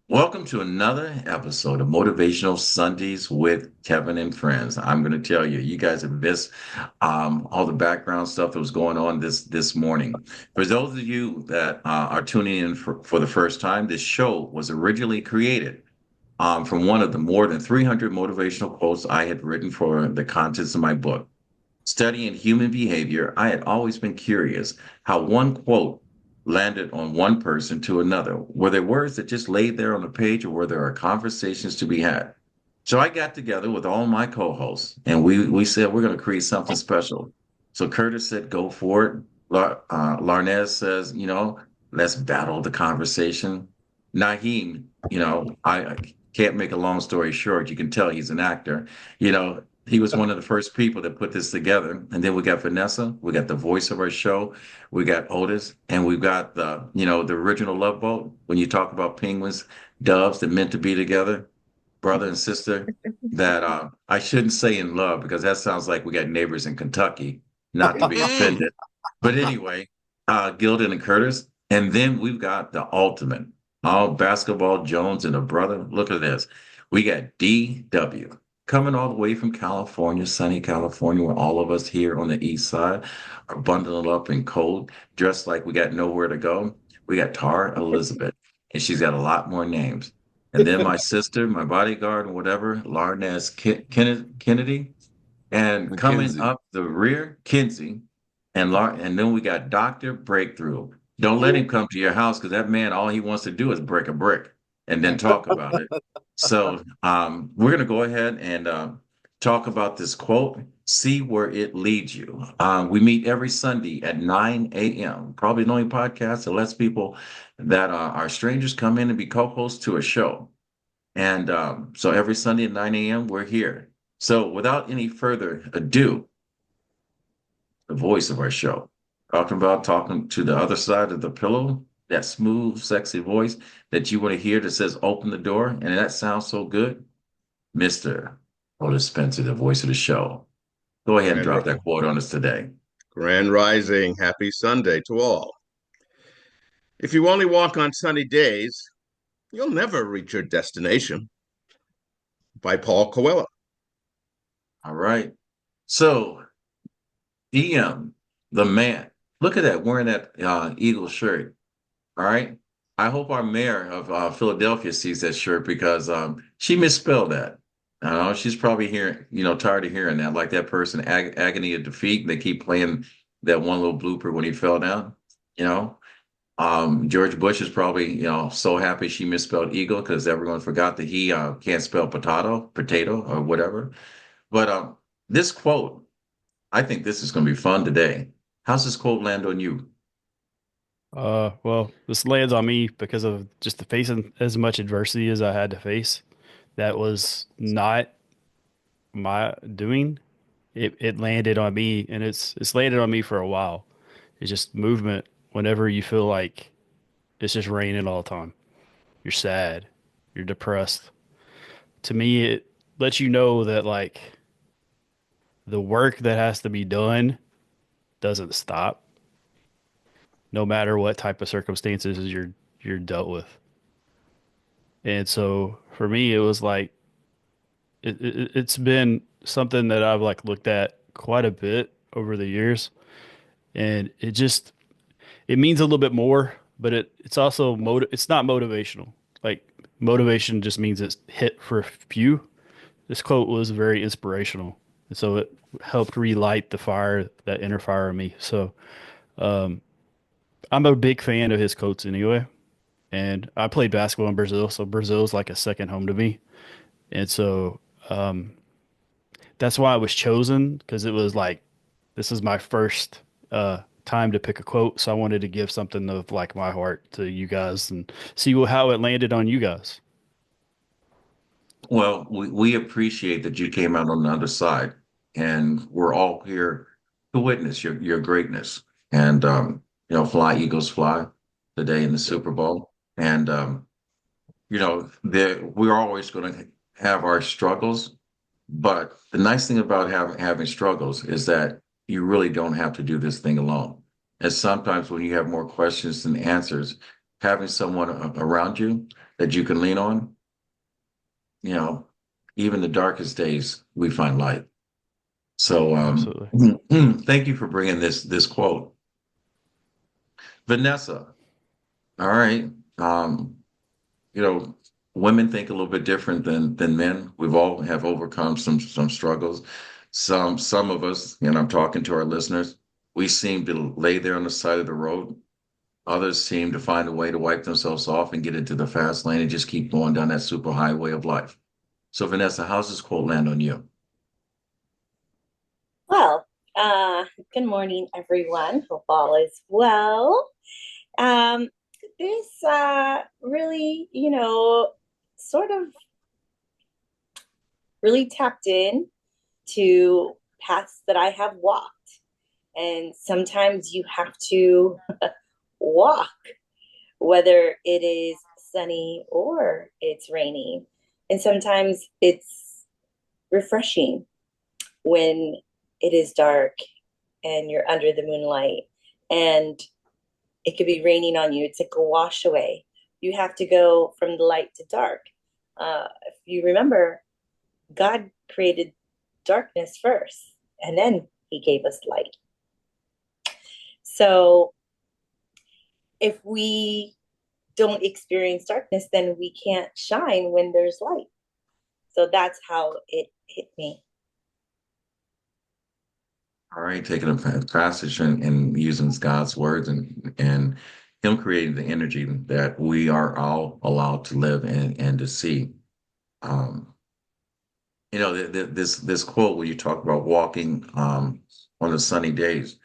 Welcome to another episode of Motivational Sundays with Kevin and Friends. I'm going to tell you, you guys have missed all the background stuff that was going on this morning. For those of you that are tuning in for the first time, this show was originally created from one of the more than 300 motivational quotes I had written for the contents of my book. Studying human behavior, I had always been curious how one quote landed on one person to another. Were there words that just laid there on the page, or were there conversations to be had? So I got together with all my co-hosts, and we said we're going to create something special. So Curtis said, "Go for it." Larnez says, let's battle the conversation. Naheem, I can't make a long story short. You can tell he's an actor. He was one of the first people that put this together. And then we got Vanessa, we got the voice of our show, we got Otis, and we've got the original Love Boat. When you talk about penguins, doves that meant to be together, brother and sister, that I shouldn't say in love because that sounds like we got neighbors in Kentucky, not to be offended. But anyway, Gildan and Curtis. And then we've got the ultimate, all basketball Jones and a brother. Look at this. We got DW coming all the way from California, sunny California, where all of us here on the east side are bundling up in cold, dressed like we got nowhere to go. We got Tara Elizabeth, and she's got a lot more names. And then my sister, my bodyguard, and whatever, Larnez Kennedy. And coming Mackenzie. up the rear, Kinsey. And then we got Dr. Breakthrough. Don't let him come to your house because that man, all he wants to do is break a brick and then talk about it. So we're going to go ahead and talk about this quote, see where it leads you. We meet every Sunday at 9 a.m. Probably the only podcast that lets people that are strangers come in and be co-hosts to a show. And so every Sunday at 9 a.m., we're here. So without any further ado, the voice of our show, talking to the other side of the pillow, that smooth, sexy voice that you want to hear that says open the door. And that sounds so good. Mr. Otis Spencer, the voice of the show. Go ahead and Grand, drop that quote on us today. Grand Rising. Happy Sunday to all. If you only walk on sunny days, you'll never reach your destination. By Paul Coelho. All right. So, DM, the man, look at that, wearing that Eagle shirt. All right. I hope our mayor of Philadelphia sees that shirt because she misspelled that. I don't know. She's probably hearing, tired of hearing that, like that person, agony of defeat. They keep playing that one little blooper when he fell down. You know, George Bush is probably, so happy she misspelled eagle because everyone forgot that he can't spell potato, or whatever. But this quote, I think this is going to be fun today. How's this quote land on you? Well, this lands on me because of just the facing as much adversity as I had to face. That was not my doing. It landed on me, and it's landed on me for a while. It's just movement. Whenever you feel like it's just raining all the time, you're sad, you're depressed. To me, it lets you know that like the work that has to be done doesn't stop, no matter what type of circumstances you're dealt with. And so for me, it was like it's been something that I've like looked at quite a bit over the years, and it means a little bit more, but it's also it's not motivational. Like motivation just means it's hit for a few. This quote was very inspirational, and so it helped relight the fire, that inner fire in me. So um, I'm a big fan of his quotes anyway, and I played basketball in Brazil, so Brazil's like a second home to me. And so that's why it was chosen because it was like this is my first time to pick a quote, so I wanted to give something of like my heart to you guys and see how it landed on you guys. Well, we appreciate that you came out on the other side, and we're all here to witness your greatness. And fly Eagles fly today in the Super Bowl. And we're always going to have our struggles, but the nice thing about having struggles is that you really don't have to do this thing alone. And sometimes when you have more questions than answers, having someone around you that you can lean on, you know, even the darkest days, we find light. So Absolutely. thank you for bringing this quote. Vanessa, all right. Um, you know, women think a little bit different than men. We've all have overcome some struggles. Some of us, and I'm talking to our listeners, we seem to lay there on the side of the road. Others seem to find a way to wipe themselves off and get into the fast lane and just keep going down that super highway of life. So, Vanessa, how's this quote land on you? Well, good morning, everyone. Hope all is well. Um, this really, sort of really tapped in to paths that I have walked. And sometimes you have to walk, whether it is sunny or it's rainy. And sometimes it's refreshing when it is dark and you're under the moonlight and it could be raining on you. It's like a wash away. You have to go from the light to dark. If you remember, God created darkness first and then he gave us light. So if we don't experience darkness, then we can't shine when there's light. So that's how it hit me. All right, taking a passage and using God's words and Him creating the energy that we are all allowed to live in and to see. Um, this quote where you talk about walking on the sunny days,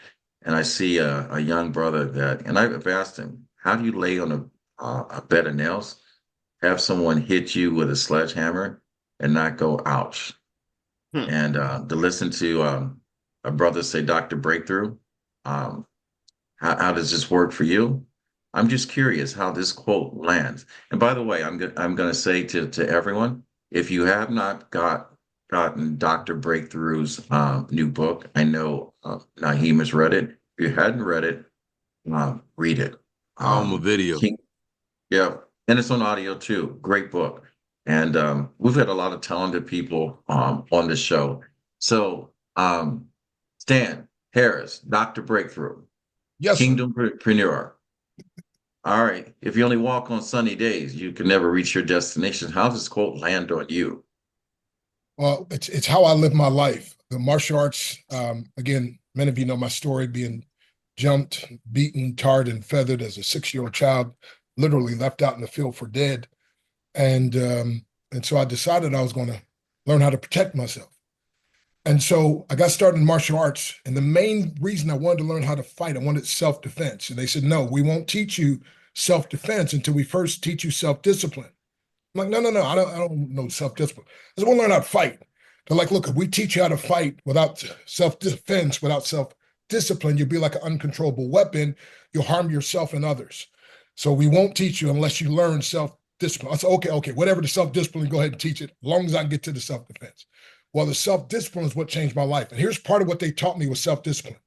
and I see a young brother that, and I've asked him, how do you lay on a bed of nails, have someone hit you with a sledgehammer, and not go ouch? Hmm. And to listen to a brother say, Dr. Breakthrough, um, how does this work for you? I'm just curious how this quote lands. And by the way, I'm going to say to everyone, if you have not gotten Dr. Breakthrough's new book, I know Naheem has read it. If you hadn't read it, read it. I'm a video. King, yeah, and it's on audio too. Great book. And we've had a lot of talented people on the show. So Stan Harris, Dr. Breakthrough, Yes, sir. Kingdompreneur. All right. If you only walk on sunny days, you can never reach your destination. How does this quote land on you? Well, it's how I live my life. The martial arts, again, many of you know my story, being jumped, beaten, tarred, and feathered as a 6-year-old child, literally left out in the field for dead. And so I decided I was going to learn how to protect myself. And so I got started in martial arts. And the main reason I wanted to learn how to fight, I wanted self-defense. And they said, no, we won't teach you self-defense until we first teach you self-discipline. I'm like, no, I don't know self-discipline. I just want to learn how to fight. They're like, look, if we teach you how to fight without self-defense, without self-discipline, you'll be like an uncontrollable weapon. You'll harm yourself and others. So we won't teach you unless you learn self-discipline. I said, okay, whatever the self-discipline, go ahead and teach it, as long as I can get to the self-defense. Well, the self-discipline is what changed my life. And here's part of what they taught me was self-discipline.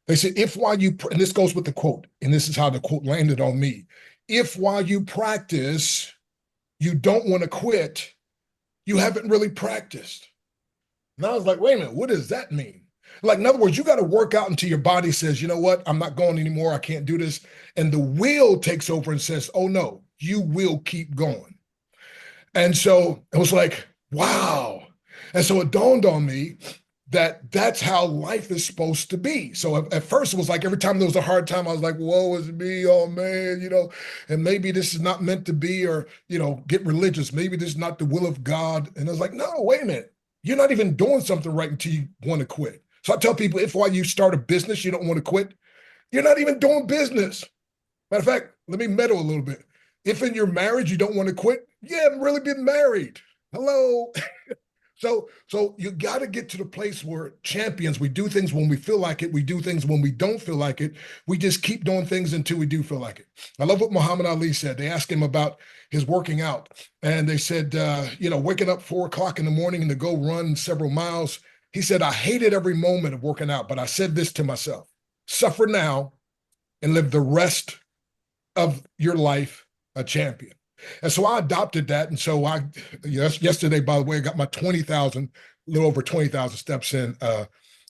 They said, if while you, and this goes with the quote, and this is how the quote landed on me, if while you practice, you don't want to quit, you haven't really practiced. And I was like, wait a minute, what does that mean? Like, in other words, you got to work out until your body says, you know what, I'm not going anymore. I can't do this. And the will takes over and says, oh no, you will keep going. And so it was like, wow. And so it dawned on me that that's how life is supposed to be. So at first it was like every time there was a hard time, I was like, woe is me, oh man, and maybe this is not meant to be, or, get religious. Maybe this is not the will of God. And I was like, no, wait a minute. You're not even doing something right until you want to quit. So I tell people, if while you start a business, you don't want to quit, you're not even doing business. Matter of fact, let me meddle a little bit. If in your marriage you don't want to quit, you haven't really been married. Hello. So you got to get to the place where champions, we do things when we feel like it. We do things when we don't feel like it. We just keep doing things until we do feel like it. I love what Muhammad Ali said. They asked him about his working out. And they said, waking up 4 o'clock in the morning and to go run several miles. He said, I hated every moment of working out, but I said this to myself: suffer now and live the rest of your life a champion. And so I adopted that. And so yesterday, by the way, I got my 20,000, a little over 20,000 steps in,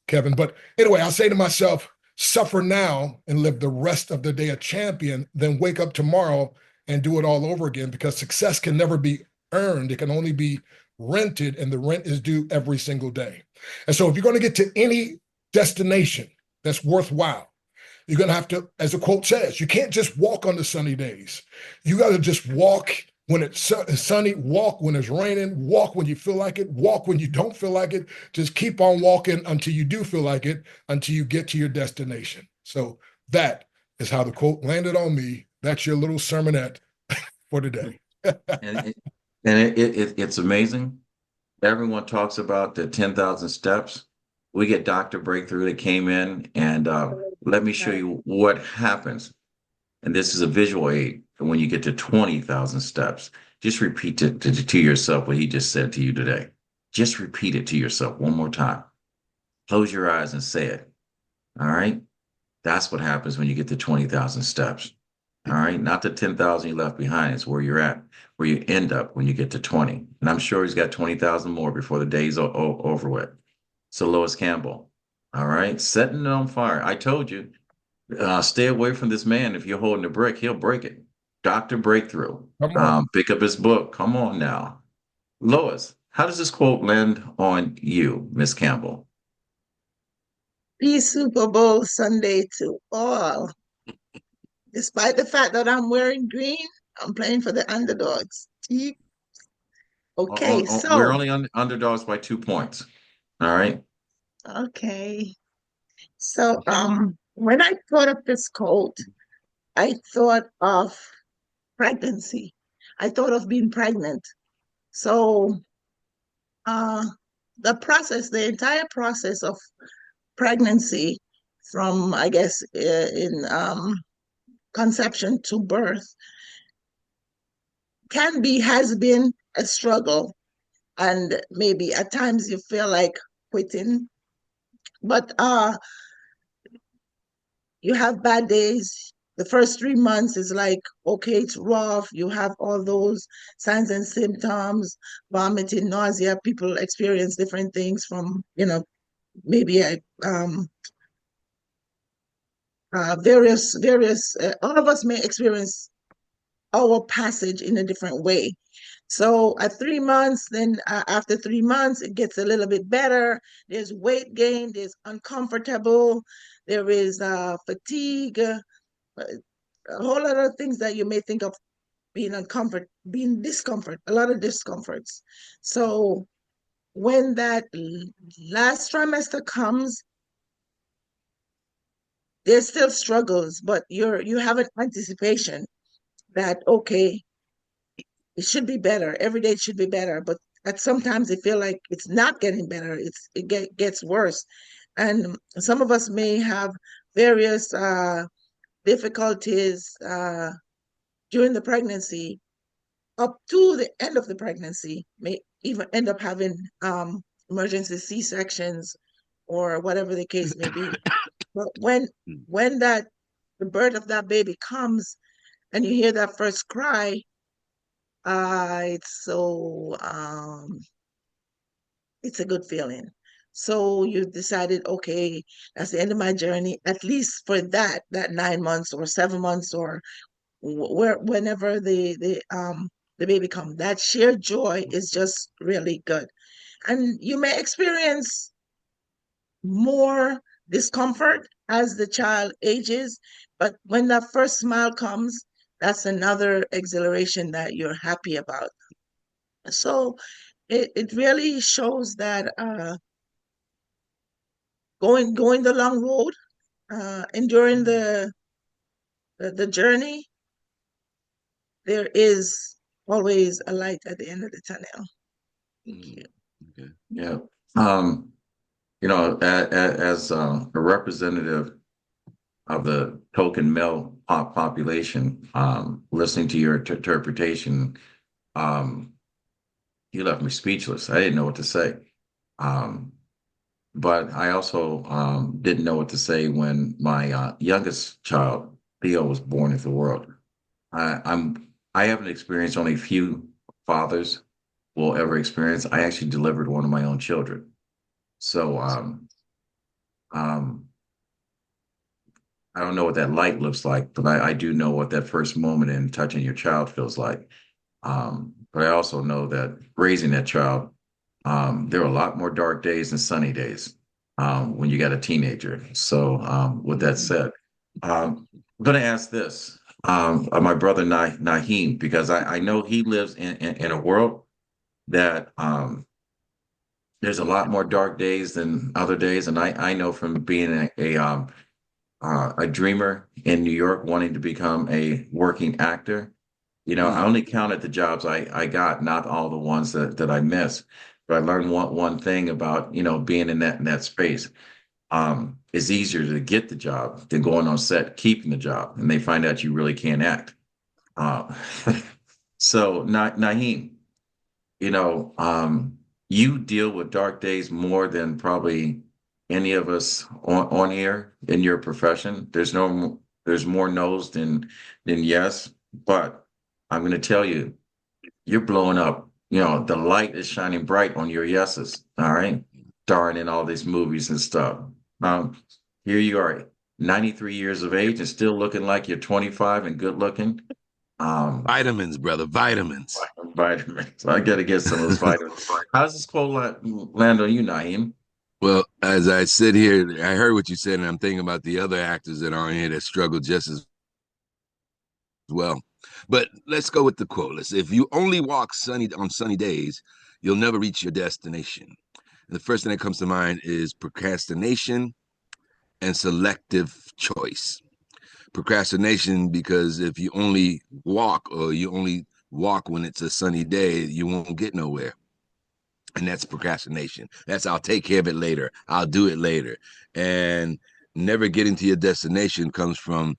Kevin. But anyway, I say to myself, suffer now and live the rest of the day a champion, then wake up tomorrow and do it all over again, because success can never be earned. It can only be rented, and the rent is due every single day. And so if you're going to get to any destination that's worthwhile, you're going to have to, as the quote says, you can't just walk on the sunny days. You got to just walk when it's sunny, walk when it's raining, walk when you feel like it, walk when you don't feel like it. Just keep on walking until you do feel like it, until you get to your destination. So that is how the quote landed on me. That's your little sermonette for today. And it's amazing. Everyone talks about the 10,000 steps. We get Dr. Breakthrough that came in, and let me show you what happens. And this is a visual aid. And when you get to 20,000 steps, just repeat to yourself what he just said to you today. Just repeat it to yourself one more time. Close your eyes and say it. All right. That's what happens when you get to 20,000 steps. All right. Not the 10,000 you left behind. It's where you're at, where you end up when you get to 20. And I'm sure he's got 20,000 more before the day's over with. So Lois Campbell. All right. Setting it on fire. I told you, stay away from this man. If you're holding a brick, he'll break it. Dr. Breakthrough. Pick up his book. Come on now. Lois, how does this quote land on you, Miss Campbell? Peace Super Bowl Sunday to all. Despite the fact that I'm wearing green, I'm playing for the underdogs. Okay, so we're only underdogs by 2 points. All right. Okay. So when I thought of this quote, I thought of pregnancy. I thought of being pregnant. So the entire process of pregnancy, from I guess in conception to birth, has been a struggle, and maybe at times you feel like quitting, but you have bad days. The first 3 months is like, okay, it's rough. You have all those signs and symptoms, vomiting, nausea. People experience different things from, maybe various, all of us may experience our passage in a different way. So at 3 months, then after 3 months, it gets a little bit better. There's weight gain, there's uncomfortable, there is fatigue, a whole lot of things that you may think of being discomfort, a lot of discomforts. So when that last trimester comes, there's still struggles, but you have an anticipation that, okay, it should be better. Every day it should be better. But sometimes it feel like it's not getting better. It gets worse. And some of us may have various difficulties during the pregnancy, up to the end of the pregnancy, may even end up having emergency C-sections or whatever the case may be. But when the birth of that baby comes and you hear that first cry, it's a good feeling. So you decided, okay, that's the end of my journey, at least for that 9 months or 7 months, or whenever the baby comes. That shared joy is just really good. And you may experience more discomfort as the child ages, but when that first smile comes, that's another exhilaration that you're happy about. So it really shows that going the long road, enduring the journey, there is always a light at the end of the tunnel. Thank you. Okay. Yeah. As a representative of the token male population, listening to your interpretation, you left me speechless. I didn't know what to say. But I also didn't know what to say when my youngest child, Theo, was born into the world. I'm I haven't experienced only a few fathers will ever experience. I actually delivered one of my own children. So um, I don't know what that light looks like, but I do know what that first moment in touching your child feels like. But I also know that raising that child, there are a lot more dark days than sunny days when you got a teenager. So, with that said, I'm going to ask this of my brother Naheem, because I know he lives in a world that there's a lot more dark days than other days. And I know from being a dreamer in New York, wanting to become a working actor. I only counted the jobs I got, not all the ones that I missed. But I learned one thing about, being in that space. It's easier to get the job than going on set, keeping the job, and they find out you really can't act. Uh, so, Naheem, you know, um, you deal with dark days more than probably any of us on here in your profession. There's more no's than yes, but I'm going to tell you, you're blowing up. The light is shining bright on your yeses. All right, starring in all these movies and stuff. Um, Here you are, 93 years of age and still looking like you're 25 and good looking. Um, Vitamins, brother, vitamins. Vitamins. I got to get some of those vitamins. How's this quote land on you, Naeem? Well, as I sit here, I heard what you said, and I'm thinking about the other actors that are on here that struggle just as well. But let's go with the quote. If you only walk on sunny days, you'll never reach your destination. And the first thing that comes to mind is procrastination and selective choice. Procrastination, because if you only walk or you only walk when it's a sunny day, you won't get nowhere. And that's procrastination. That's I'll take care of it later. I'll do it later. And never getting to your destination comes from,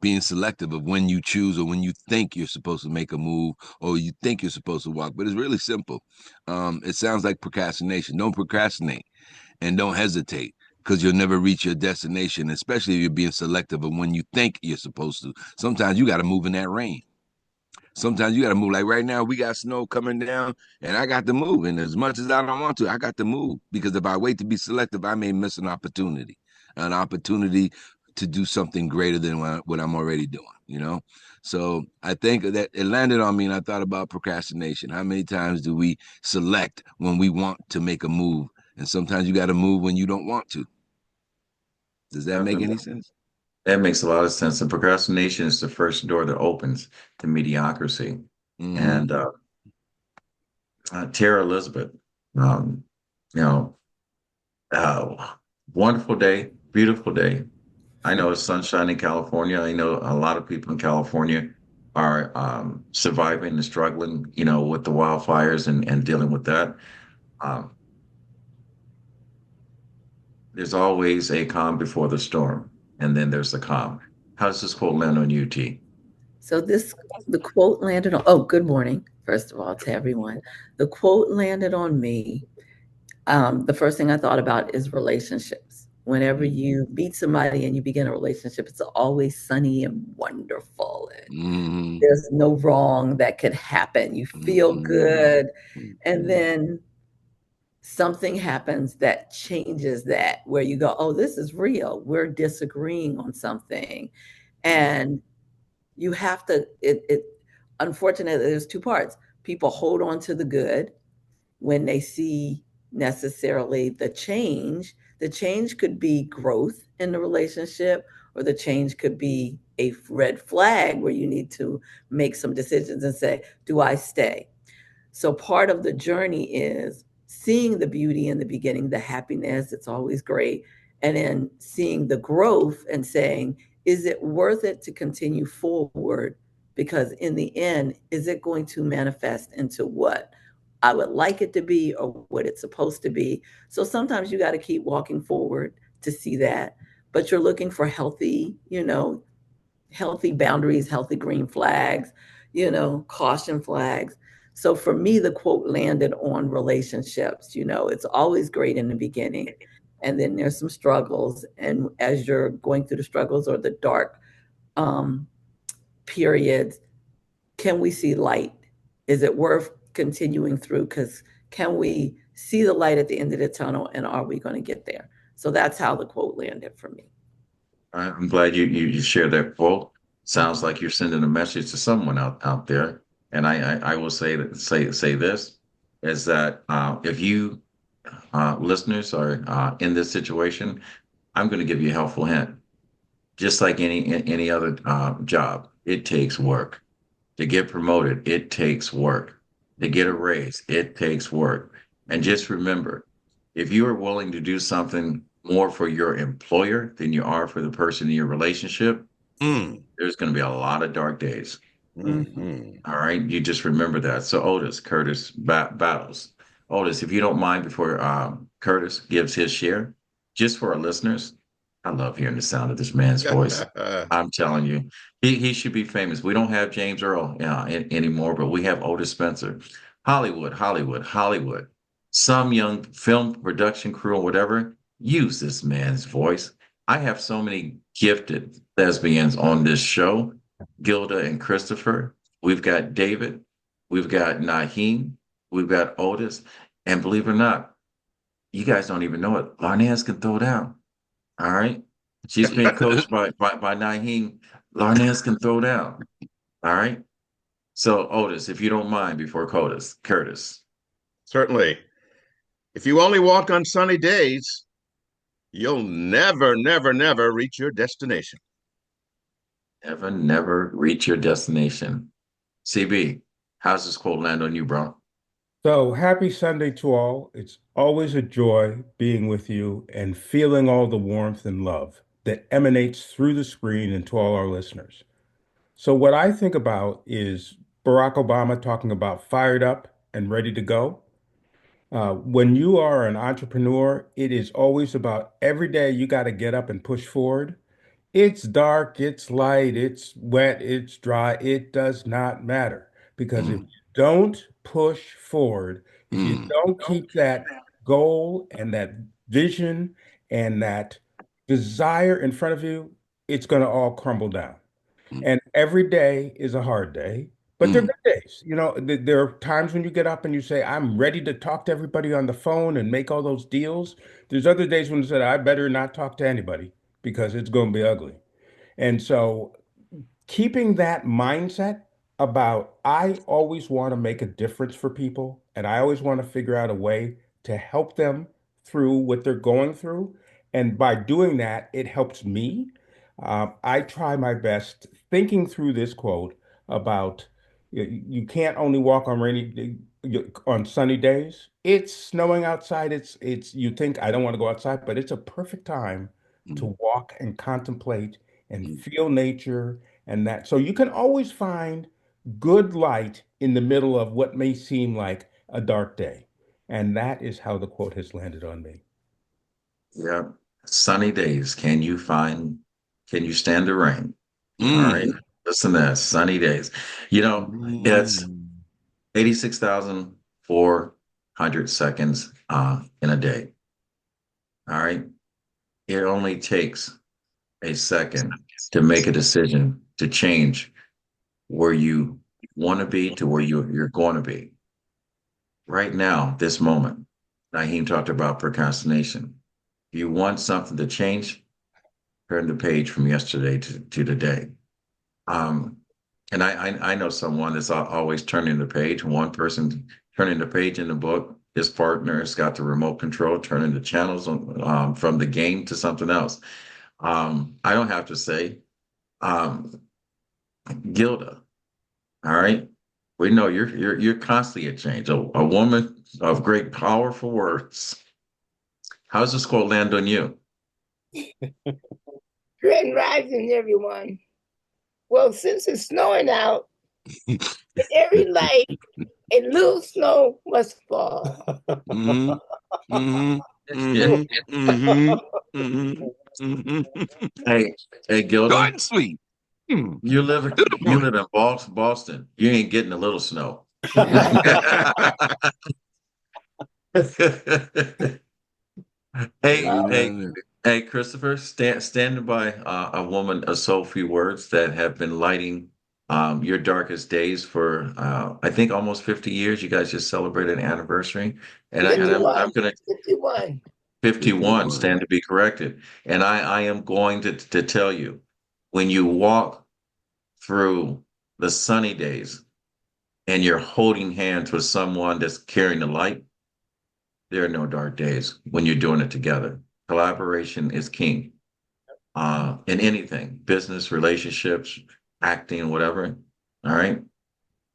being selective of when you choose or when you think you're supposed to make a move or you think you're supposed to walk. But it's really simple. It sounds like procrastination. Don't procrastinate and don't hesitate because you'll never reach your destination, especially if you're being selective of when you think you're supposed to. Sometimes you got to move in that rain. Sometimes you got to move. Like right now, we got snow coming down, and I got to move. And as much as I don't want to, I got to move because if I wait to be selective, I may miss an opportunity to do something greater than what I'm already doing. So I think that it landed on me, and I thought about procrastination. How many times do we select when we want to make a move? And sometimes you got to move when you don't want to. Does that make any sense? That makes a lot of sense. And procrastination is the first door that opens to mediocrity. Mm-hmm. And Tara Elizabeth, um, you know, wonderful day, beautiful day. I know it's sunshine in California. I know a lot of people in California are surviving and struggling, with the wildfires and dealing with that. Um, there's always a calm before the storm, and then there's the calm. How does this quote land on you, T? So the quote landed on, oh, good morning, first of all, to everyone. The quote landed on me. The first thing I thought about is relationships. Whenever you meet somebody and you begin a relationship, it's always sunny and wonderful. And Mm-hmm. there's no wrong that could happen. You feel good. And then something happens that changes that, where you go, oh, this is real. We're disagreeing on something. And you have to, unfortunately, there's two parts. People hold on to the good when they see necessarily the change. The change could be growth in the relationship, or the change could be a red flag where you need to make some decisions and say, do I stay? So part of the journey is seeing the beauty in the beginning, the happiness, it's always great. And then seeing the growth and saying, is it worth it to continue forward? Because in the end, is it going to manifest into what I would like it to be or what it's supposed to be? So sometimes you got to keep walking forward to see that. But you're looking for healthy boundaries, healthy green flags, caution flags. So for me, the quote landed on relationships. It's always great in the beginning. And then there's some struggles. And as you're going through the struggles or the dark um, periods, can we see light? Is it worth continuing through? Because can we see the light at the end of the tunnel, and are we going to get there? So that's how the quote landed for me. I'm glad you shared that quote. Sounds like you're sending a message to someone out there. And I will say this is that if you listeners are in this situation, I'm going to give you a helpful hint. Just like any other job, it takes work. To get promoted, it takes work. To get a raise, it takes work. And just remember, if you are willing to do something more for your employer than you are for the person in your relationship, there's going to be a lot of dark days. All right. You just remember that. So Otis, Curtis battles. Otis, if you don't mind, before Curtis gives his share, just for our listeners, I love hearing the sound of this man's voice. I'm telling you, he should be famous. We don't have James Earl anymore, but we have Otis Spencer. Hollywood, Hollywood, Hollywood. Some young film production crew or whatever, use this man's voice. I have so many gifted lesbians on this show, Gilda and Christopher. We've got David. We've got Naheem. We've got Otis. And believe it or not, you guys don't even know it. Larnaz can throw down. All right. She's being coached by Naheem. Larnaz can throw down. All right. So Otis, if you don't mind, before Curtis. Certainly. If you only walk on sunny days, you'll never, never, never reach your destination. Never reach your destination. CB, how's this quote land on you, bro? So happy Sunday to all. It's always a joy being with you and feeling all the warmth and love that emanates through the screen and to all our listeners. So, what I think about is Barack Obama talking about fired up and ready to go. When you are an entrepreneur, it is always about every day you got to get up and push forward. It's dark, it's light, it's wet, it's dry. It does not matter because if you don't push forward, if you don't keep that goal and that vision and that desire in front of you, it's going to all crumble down. And every day is a hard day, but they're good days. You know, there are times when you get up and you say, I'm ready to talk to everybody on the phone and make all those deals. There's other days when you said, I better not talk to anybody because it's going to be ugly. And so keeping that mindset about I always want to make a difference for people and I always want to figure out a way to help them through what they're going through. And by doing that, it helps me. I try my best thinking through this quote about you can't only walk on on sunny days. It's snowing outside. It's you think I don't want to go outside, but it's a perfect time to walk and contemplate and feel nature and that. So you can always find good light in the middle of what may seem like a dark day. And that is how the quote has landed on me. Yeah. Sunny days. Can you stand the rain? All right. Listen to that. Sunny days. You know, it's 86,400 seconds in a day. All right. It only takes a second to make a decision to change where you want to be to where you're going to be. Right now, this moment, Naheem talked about procrastination. If you want something to change, turn the page from yesterday to today. And I know someone that's always turning the page. One person turning the page in the book, his partner's got the remote control, turning the channels from the game to something else. I don't have to say, Gilda. All right, we know you're constantly a change. A woman of great, powerful words. How's this quote land on you? Grand rising, everyone. Well, since it's snowing out, in every light, a little snow must fall. Hey, Gilda. Short and sweet. You live in Boston. You ain't getting a little snow. Hey, Christopher, standing by a woman of so few words that have been lighting your darkest days for I think almost 50 years. You guys just celebrated an anniversary, and I'm 51. gonna 51. 51 51. stand to be corrected. And I am going to tell you, when you walk through the sunny days and you're holding hands with someone that's carrying the light, there are no dark days when you're doing it together. Collaboration is king in anything, business, relationships, acting, whatever. All right.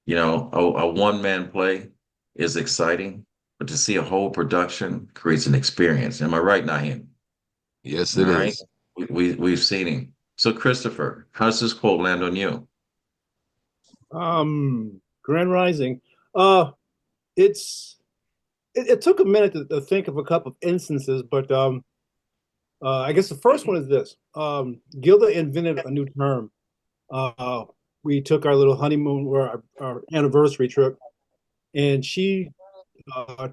You know, a one-man play is exciting, but to see a whole production creates an experience. Am I right, Naheem? Yes, All it right. is. We've seen him. So, Christopher, how's this quote land on you? Grand Rising. Uh, it's it took a minute to think of a couple of instances, but I guess the first one is this. Gilda invented a new term. Uh, we took our little honeymoon or our anniversary trip, and she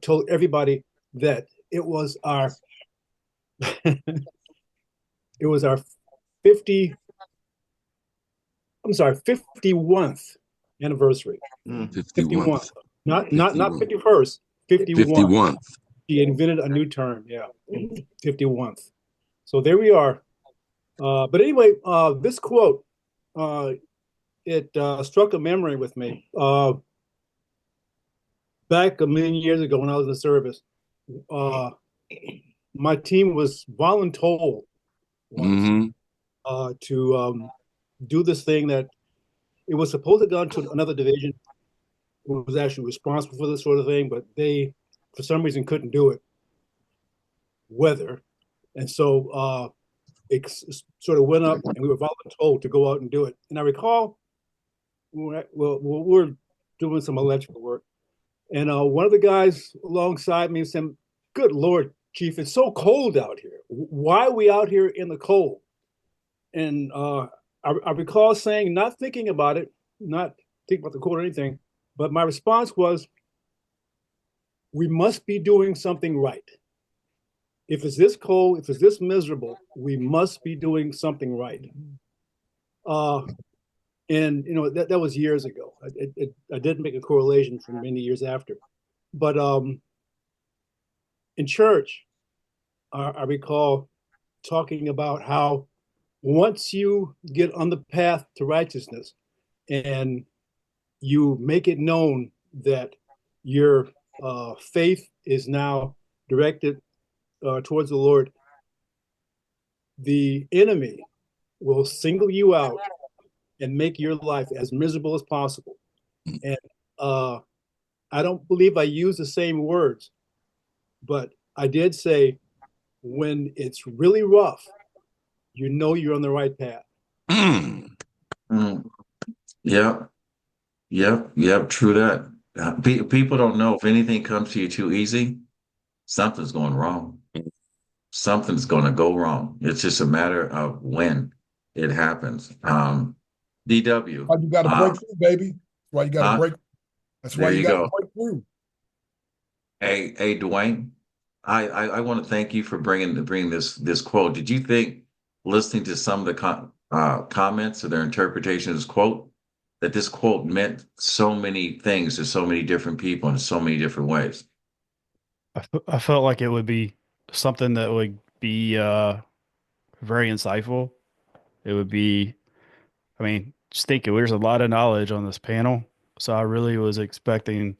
told everybody that it was our 50 I'm sorry, 51th anniversary. 51th. 51th. Not 51th. 51st, 51th. 51th. She invented a new term, yeah, 51th. So there we are. But anyway, this quote, it struck a memory with me. Back a million years ago when I was in the service, uh, my team was voluntold once Mm-hmm. to do this thing that it was supposed to go to another division who was actually responsible for this sort of thing, but they, for some reason, couldn't do it. Weather, and so it sort of went up, and we were voluntold to go out and do it. And I recall, we're doing some electrical work, and one of the guys alongside me said, "Good Lord, Chief, it's so cold out here. Why are we out here in the cold?" And I recall saying, not thinking about it, not thinking about the cold or anything, but my response was, "We must be doing something right. If it's this cold, if it's this miserable, we must be doing something right." Uh, and that was years ago. I didn't make a correlation for many years after, but in church, I recall talking about how once you get on the path to righteousness and you make it known that your faith is now directed towards the Lord, the enemy will single you out and make your life as miserable as possible. And I don't believe I used the same words, but I did say, when it's really rough, you know you're on the right path. Mm. Mm, yep, yep. True that. People don't know if anything comes to you too easy, something's going wrong. Something's going to go wrong. It's just a matter of when it happens. DW. Why you got to break through, baby? Why you got to Huh? break? That's why There you you got to go. break through. Hey, Dwayne. I want to thank you for bringing this quote. Did you think, listening to some of the comments or their interpretation of this quote, that this quote meant so many things to so many different people in so many different ways? I felt like it would be something that would be very insightful. It would be, I mean, just thinking there's a lot of knowledge on this panel. So I really was expecting,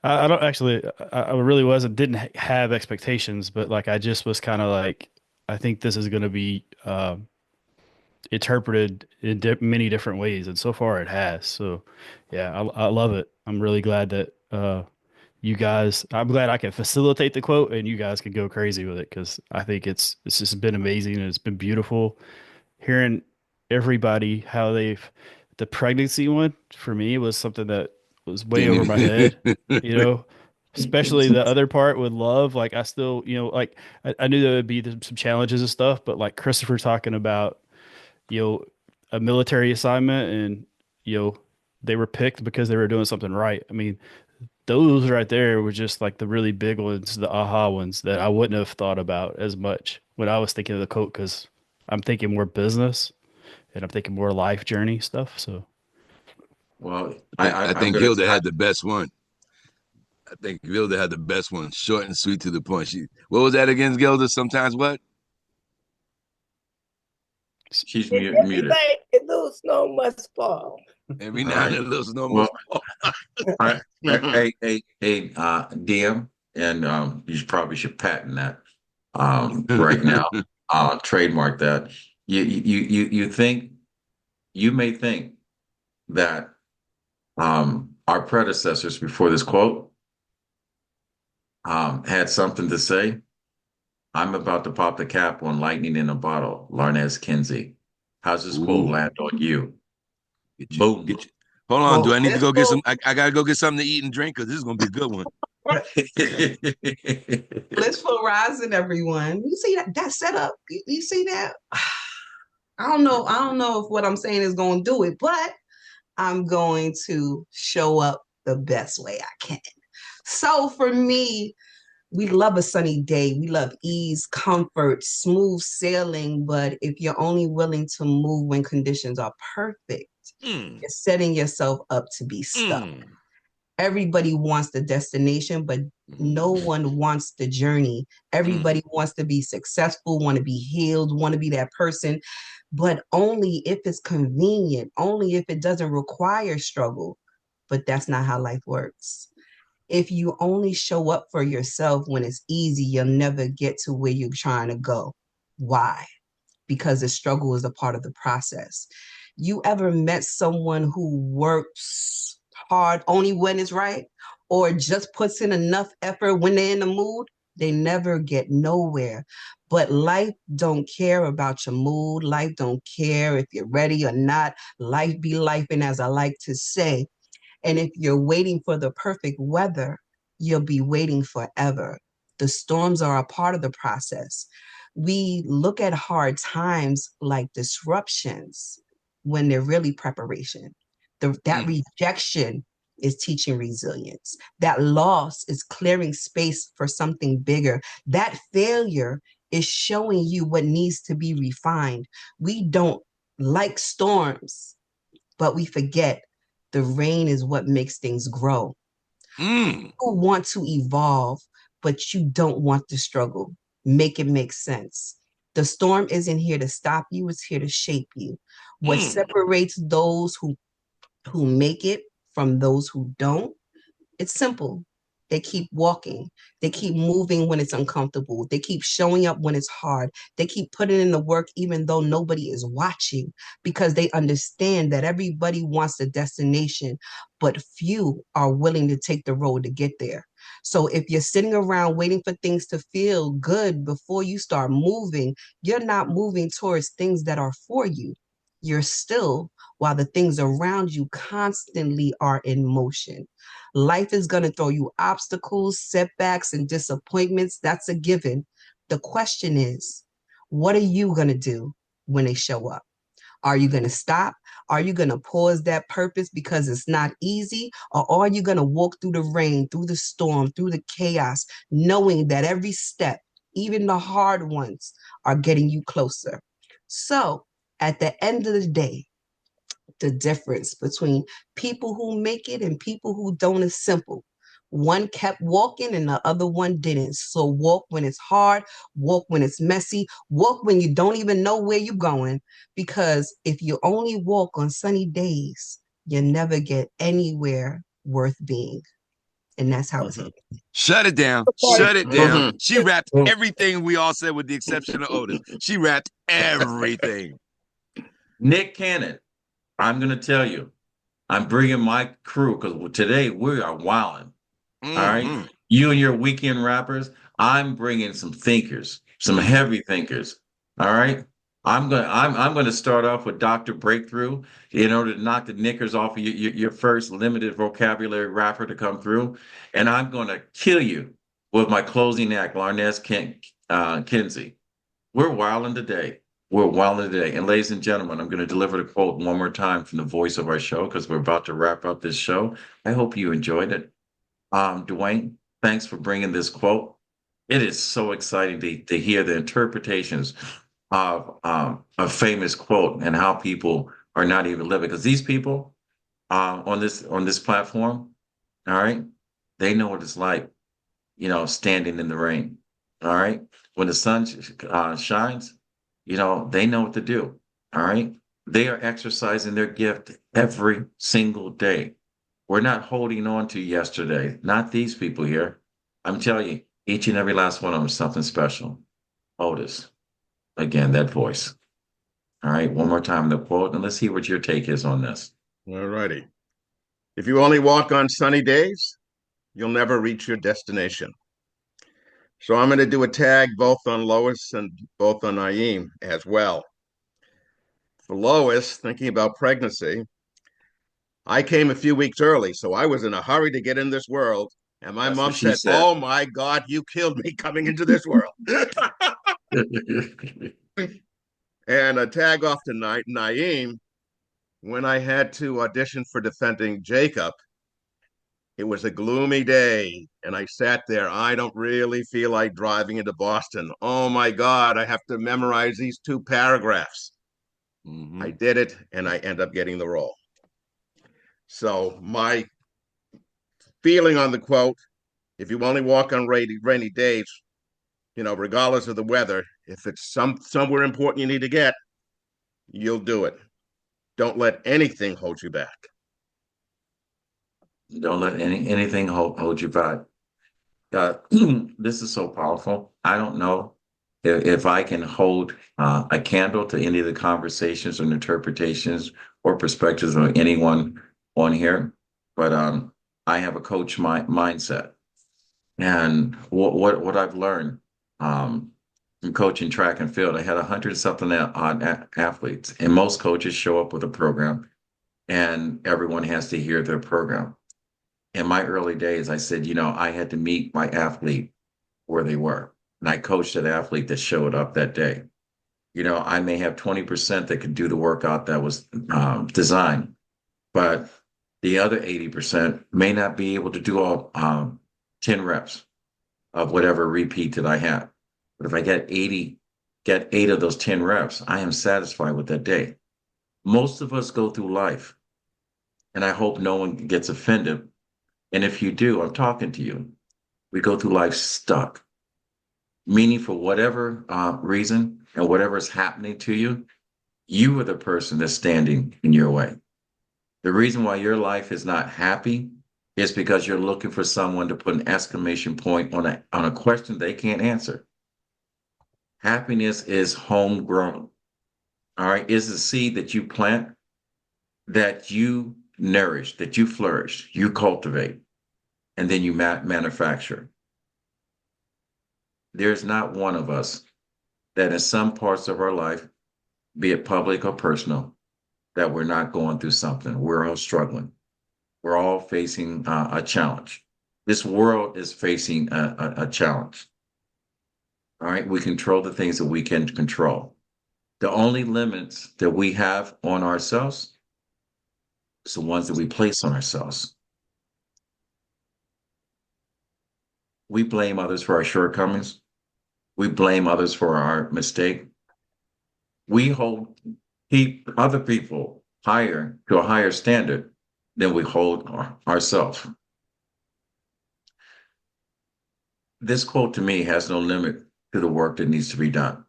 I don't actually, I really wasn't, didn't have expectations, but like I just was kind of like, I think this is going to be interpreted in many different ways. And so far it has. So yeah, I love it. I'm really glad that you guys, I'm glad I can facilitate the quote and you guys can go crazy with it because I think it's just been amazing and it's been beautiful hearing everybody how the pregnancy one for me was something that was way over my head, you know, especially the other part with love. Like I still, like I knew there would be some challenges and stuff, but like Christopher talking about, you know, a military assignment and, you know, they were picked because they were doing something right. I mean, those right there were just like the really big ones, the aha ones that I wouldn't have thought about as much when I was thinking of the quote because I'm thinking more business and I'm thinking more life journey stuff. So Well, I I'm think gonna. Gilda had the best one. I think Gilda had the best one, short and sweet to the point. What was that again, Gilda? Sometimes what? She's And every muted. night a little snow must fall. Every All now and right. then, a little snow Well, must fall. DM, and you probably should patent that right now. Trademark that. You think you may think that our predecessors before this quote had something to say. I'm about to pop the cap on lightning in a bottle, Larnez Kinsey. How's this quote Ooh, land on you? get you, Boom. get you. Hold on. Do Well, I need to go get some? I gotta go get something to eat and drink because this is gonna be a good one. blissful rising, everyone. You see that setup? You see that? I don't know. I don't know if what I'm saying is going to do it, but I'm going to show up the best way I can. So for me, we love a sunny day. We love ease, comfort, smooth sailing. But if you're only willing to move when conditions are perfect, Mm, you're setting yourself up to be stuck. mm, Everybody wants the destination, but no mm, one wants the journey. mm, Everybody wants to be successful, want to be healed, want to be that person, but only if it's convenient, only if it doesn't require struggle. But that's not how life works. If you only show up for yourself when it's easy, you'll never get to where you're trying to go. Why? Because the struggle is a part of the process. You ever met someone who works hard only when it's right, or just puts in enough effort when they're in the mood? They never get nowhere. But life don't care about your mood. Life don't care if you're ready or not. Life be life, and as I like to say, and if you're waiting for the perfect weather, you'll be waiting forever. The storms are a part of the process. We look at hard times like disruptions when they're really preparation. That mm, rejection is teaching resilience. That loss is clearing space for something bigger. That failure is showing you what needs to be refined. We don't like storms, but we forget the rain is what makes things grow. mm, You want to evolve, but you don't want to struggle. Make it make sense. The storm isn't here to stop you, it's here to shape you. What mm, separates those who make it from those who don't, it's simple. They keep walking. They keep moving when it's uncomfortable. They keep showing up when it's hard. They keep putting in the work even though nobody is watching, because they understand that everybody wants the destination, but few are willing to take the road to get there. So if you're sitting around waiting for things to feel good before you start moving, you're not moving towards things that are for you. You're still, while the things around you constantly are in motion. Life is going to throw you obstacles, setbacks, and disappointments. That's a given. The question is, what are you going to do when they show up? Are you going to stop? Are you going to pause that purpose because it's not easy? Or are you going to walk through the rain, through the storm, through the chaos, knowing that every step, even the hard ones, are getting you closer? So at the end of the day, the difference between people who make it and people who don't is simple. One kept walking and the other one didn't. So walk when it's hard, walk when it's messy, walk when you don't even know where you're going. Because if you only walk on sunny days, you never get anywhere worth being. And that's how it's Mhm. Shut it down. Party. Shut it down. Mhm. She wrapped everything we all said with the exception of Otis. She wrapped everything. Nick Cannon, I'm going to tell you, I'm bringing my crew because today we are wilding. All right. Mm-hmm. You and your weekend rappers, I'm bringing some thinkers, some Mm, heavy thinkers. All right. I'm going to start off with Dr. Breakthrough in order to knock the knickers off of your first limited vocabulary rapper to come through. And I'm going to kill you with my closing act, Kinsey. We're wilding today. We're wilding today. And ladies and gentlemen, I'm going to deliver the quote one more time from the voice of our show because we're about to wrap up this show. I hope you enjoyed it. Dwayne, thanks for bringing this quote. It is so exciting to hear the interpretations of a famous quote and how people are not even living. Because these people, on this platform, all right, they know what it's like, standing in the rain. All right. When the sun shines, they know what to do. All right. They are exercising their gift every single day. We're not holding on to yesterday, not these people here. I'm telling you, each and every last one of them is something special. Otis, again, that voice. All right. One more time, the quote, and let's see what your take is on this. All righty. If you only walk on sunny days, you'll never reach your destination. So I'm going to do a tag both on Lois and both on Naeem as well. For Lois, thinking about pregnancy, I came a few weeks early, so I was in a hurry to get in this world. And my That's what mom she said, said. "Oh my God, you killed me coming into this world." And a tag off to Naeem, when I had to audition for defending Jacob, it was a gloomy day, and I sat there. I don't really feel like driving into Boston. Oh my God, I have to memorize these 2 paragraphs. I did it, and I end up getting the role. So my feeling on the quote, if you only walk on rainy days, regardless of the weather, if it's somewhere important you need to get, you'll do it. Don't let anything hold you back. Don't let anything hold you back. This is so powerful. I don't know if I can hold a candle to any of the conversations and interpretations or perspectives of anyone on here, but I have a coach mindset, and what I've learned from coaching track and field, I had 100 something athletes, and most coaches show up with a program, and everyone has to hear their program. In my early days, I said, I had to meet my athlete where they were. And I coached an athlete that showed up that day. I may have 20% that could do the workout that was designed, but the other 80% may not be able to do all 10 reps of whatever repeat that I had. But if I get 8 of those 10 reps, I am satisfied with that day. Most of us go through life, and I hope no one gets offended. And if you do, I'm talking to you. We go through life stuck, meaning for whatever reason and whatever is happening to you, you are the person that's standing in your way. The reason why your life is not happy is because you're looking for someone to put an exclamation point on a question they can't answer. Happiness is homegrown. All right. It's a seed that you plant, that you nourish, that you flourish, you cultivate, and then you manufacture. There's not one of us that in some parts of our life, be it public or personal, that we're not going through something. We're all struggling. We're all facing a challenge. This world is facing a challenge. All right. We control the things that we can control. The only limits that we have on ourselves is the ones that we place on ourselves. We blame others for our shortcomings. We blame others for our mistake. We keep other people higher to a higher standard than we hold ourselves. This quote to me has no limit to the work that needs to be done.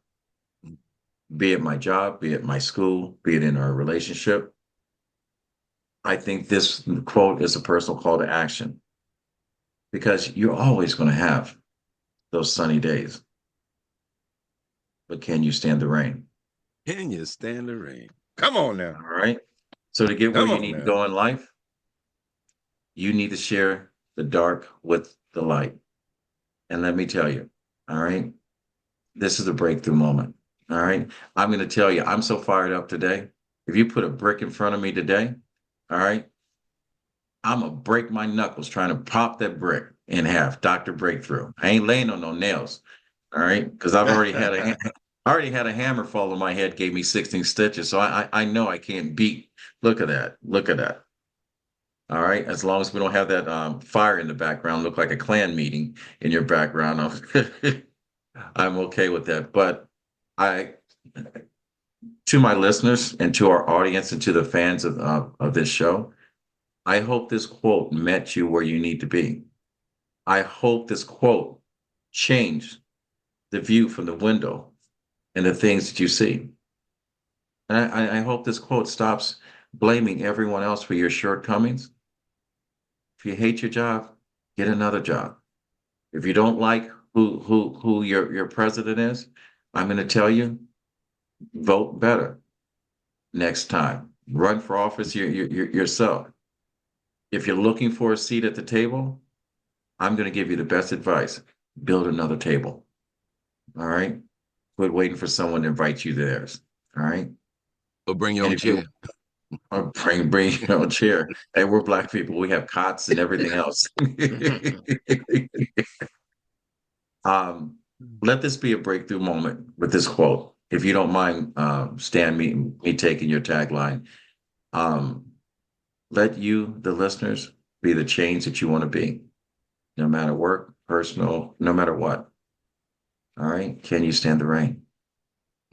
Be it my job, be it my school, be it in our relationship. I think this quote is a personal call to action, because you're always going to have those sunny days. But can you stand the rain? Can you stand the rain? Come on now. All right. So to get where Come you on need to now. go in life, you need to share the dark with the light. And let me tell you, all right, this is a breakthrough moment. All right. I'm going to tell you, I'm so fired up today. If you put a brick in front of me today, all right, I'm going to break my knuckles trying to pop that brick in half. Dr. Breakthrough. I ain't laying on no nails. All right. Because I've already had a hammer fall on my head, gave me 16 stitches. So I know I can't beat. Look at that. Look at that. All right. As long as we don't have that fire in the background, look like a Klan meeting in your background, I'm okay with that. But to my listeners and to our audience and to the fans of this show, I hope this quote met you where you need to be. I hope this quote changed the view from the window and the things that you see. And I hope this quote stops blaming everyone else for your shortcomings. If you hate your job, get another job. If you don't like who your president is, I'm going to tell you, vote better next time. Run for office yourself. If you're looking for a seat at the table, I'm going to give you the best advice. Build another table. All right. Quit waiting for someone to invite you to theirs. All right. Or bring your And own if you chair. or bring your own chair. Hey, we're Black people. We have cots and everything else. Let this be a breakthrough moment with this quote. If you don't mind, Stan, me taking your tagline. Let you, the listeners, be the change that you want to be, no matter work, personal, no matter what. All right. Can you stand the rain?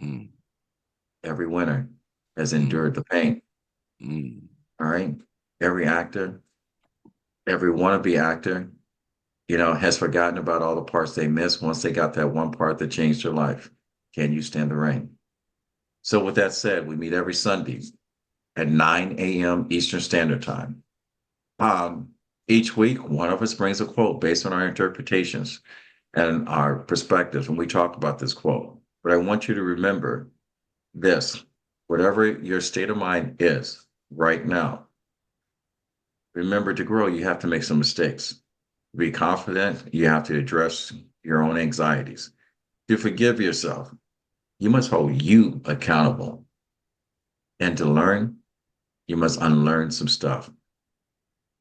Mm. Every winner has endured the pain. Mm. All right. Every actor, every wannabe actor, has forgotten about all the parts they missed once they got that one part that changed their life. Can you stand the rain? So with that said, we meet every Sunday at 9 a.m. Eastern Standard Time. Each week, one of us brings a quote based on our interpretations and our perspectives when we talk about this quote. But I want you to remember this, whatever your state of mind is right now, remember to grow, you have to make some mistakes. To be confident, you have to address your own anxieties. To forgive yourself, you must hold you accountable. And to learn, you must unlearn some stuff.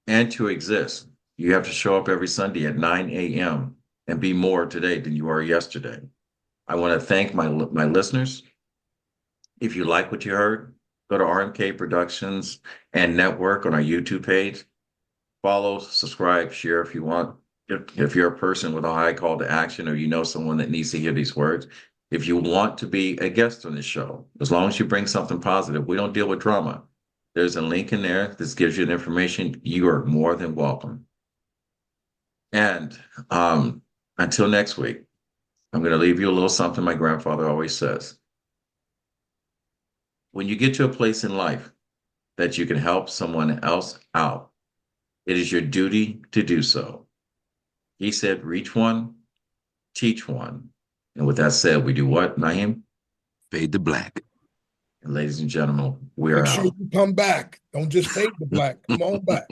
And to exist, you have to show up every Sunday at 9 a.m. and be more today than you were yesterday. I want to thank my listeners. If you like what you heard, go to RMK Productions and Network on our YouTube page. Follow, subscribe, share if you want. If you're a person with a high call to action or you know someone that needs to hear these words, if you want to be a guest on this show, as long as you bring something positive, we don't deal with drama. There's a link in there that gives you the information. You are more than welcome. And until next week, I'm going to leave you a little something my grandfather always says. When you get to a place in life that you can help someone else out, it is your duty to do so. He said, reach one, teach one. And with that said, we do what, Naeem? Fade to black. And ladies and gentlemen, we're Make sure out. you come back. Don't just fade the black. Come on back.